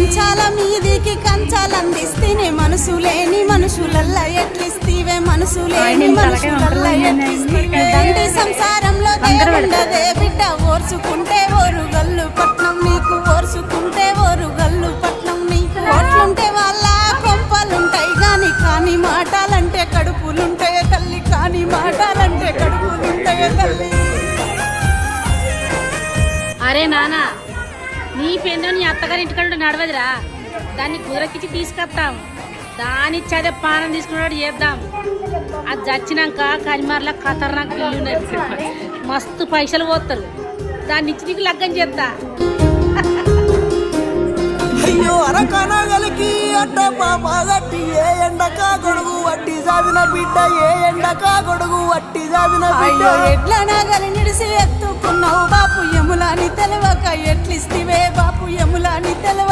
మంచాల మీదికి కంచాలందిస్తేనే మనసు లేని మనుషులల్లా ఎట్లిస్తీవే మనసు లేని మనుషులల్లా ఎట్లిస్తీవే తండ్రి సంసారంలో దేవుండదే బిడ్డ ఓర్చుకుంటే ఓరు గల్లు పట్నం నీకు ఓర్చుకుంటే ఓరు గల్లు పట్నం నీకు ఓట్లుంటే వాళ్ళ కొంపలుంటాయి గాని కాని మాటలంటే కడుపులుంటాయి తల్లి కాని మాటలంటే కడుపులుంటాయి తల్లి. అరే నానా నీ పెన్ను నీ అత్తగారి ఇంటికాడ నడవదురా, దాన్ని కుదరకిచ్చి తీసుకొస్తాం, దాని చదే పానం తీసుకున్నాడు చేద్దాం. అది చచ్చినాక కనిమార్ల ఖతర్నాక్ ఇల్లు ఉన్నది, మస్తు పైసలు పోతారు, దాన్ని ఇచ్చి నీకు లగ్గం చేస్తా. అయ్యో అరకనగలికి అట్ట పాపగట్టి ఏ ఎండక గొడుగు వట్టి సాదిన బిడ్డ ఏ ఎండక గొడుగు వట్టి సాదిన బిడ్డ. ఎట్లా నగలి నిడిసి ఎత్తుకున్నావు బాపు యములాని తెలవక ఎట్లిస్తివే బాపు యములాని తెలవ